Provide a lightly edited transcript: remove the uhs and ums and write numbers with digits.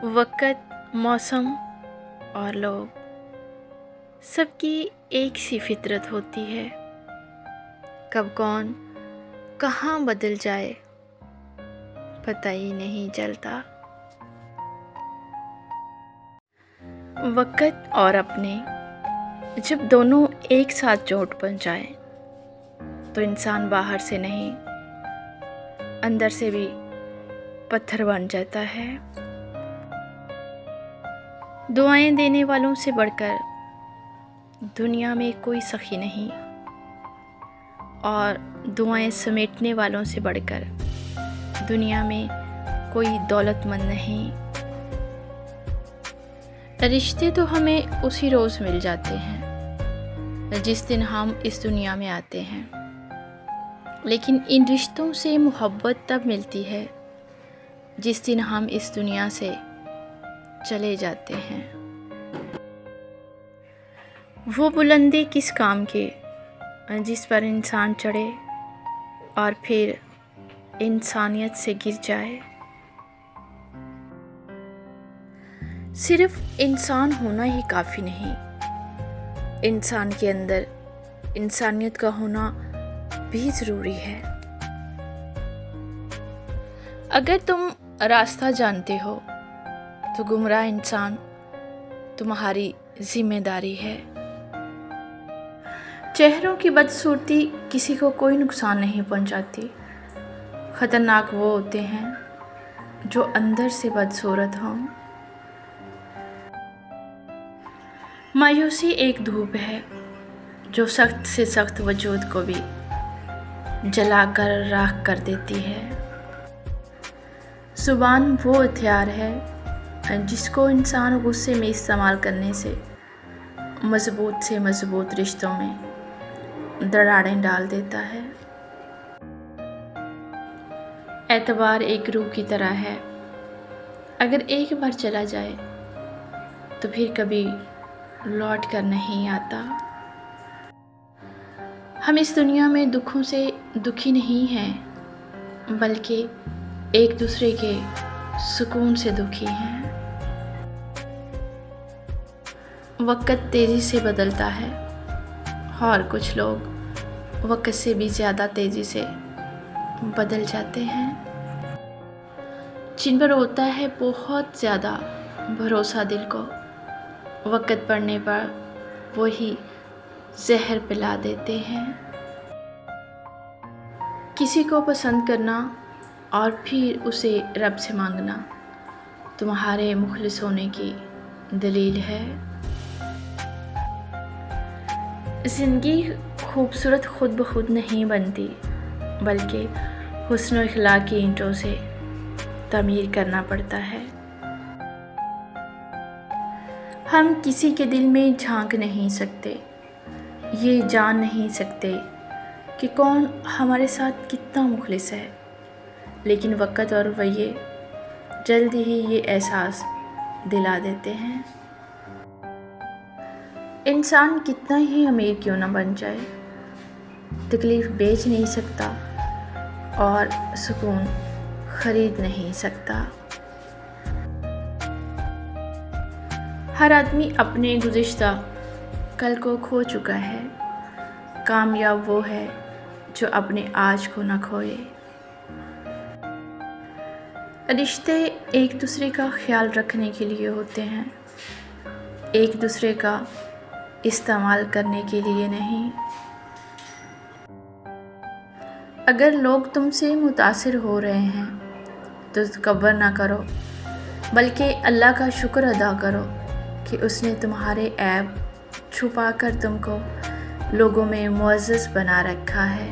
वक़्त, मौसम और लोग, सबकी एक सी फितरत होती है। कब कौन कहाँ बदल जाए पता ही नहीं चलता। वक़्त और अपने जब दोनों एक साथ चोट पहुँचाए तो इंसान बाहर से नहीं अंदर से भी पत्थर बन जाता है। दुआएं देने वालों से बढ़कर दुनिया में कोई सखी नहीं, और दुआएं समेटने वालों से बढ़कर दुनिया में कोई दौलतमंद नहीं। रिश्ते तो हमें उसी रोज़ मिल जाते हैं जिस दिन हम इस दुनिया में आते हैं, लेकिन इन रिश्तों से मोहब्बत तब मिलती है जिस दिन हम इस दुनिया से चले जाते हैं। वो बुलंदी किस काम के जिस पर इंसान चढ़े और फिर इंसानियत से गिर जाए। सिर्फ इंसान होना ही काफ़ी नहीं, इंसान के अंदर इंसानियत का होना भी ज़रूरी है। अगर तुम रास्ता जानते हो तो गुमराह इंसान तुम्हारी जिम्मेदारी है। चेहरों की बदसूरती किसी को कोई नुकसान नहीं पहुंचाती। ख़तरनाक वो होते हैं जो अंदर से बदसूरत हों। मायूसी एक धूप है जो सख्त से सख्त वजूद को भी जलाकर राख कर देती है। ज़ुबान वो हथियार है जिसको इंसान गुस्से में इस्तेमाल करने से मज़बूत रिश्तों में दरारें डाल देता है। एतबार एक रूह की तरह है, अगर एक बार चला जाए तो फिर कभी लौट कर नहीं आता। हम इस दुनिया में दुखों से दुखी नहीं हैं, बल्कि एक दूसरे के सुकून से दुखी हैं। वक़्त तेज़ी से बदलता है और कुछ लोग वक़्त से भी ज़्यादा तेज़ी से बदल जाते हैं। जिन पर होता है बहुत ज़्यादा भरोसा दिल को, वक़्त पड़ने पर वही जहर पिला देते हैं। किसी को पसंद करना और फिर उसे रब से मांगना तुम्हारे मुखलिस होने की दलील है। ज़िंदगी खूबसूरत खुद ब खुद नहीं बनती, बल्कि हुस्न और अखलाक की ईंटों से तामीर करना पड़ता है। हम किसी के दिल में झांक नहीं सकते, ये जान नहीं सकते कि कौन हमारे साथ कितना मुखलिस है, लेकिन वक़्त और रवैये जल्द ही ये एहसास दिला देते हैं। इंसान कितना ही अमीर क्यों ना बन जाए, तकलीफ़ बेच नहीं सकता और सुकून ख़रीद नहीं सकता। हर आदमी अपने गुज़िश्ता कल को खो चुका है। कामयाब वो है जो अपने आज को न खोए। रिश्ते एक दूसरे का ख्याल रखने के लिए होते हैं, एक दूसरे का इस्तेमाल करने के लिए नहीं। अगर लोग तुमसे मुतासिर हो रहे हैं तो तकब्बुर ना करो, बल्कि अल्लाह का शुक्र अदा करो कि उसने तुम्हारे ऐब छुपा कर तुमको लोगों में मुअज़्ज़ज़ बना रखा है।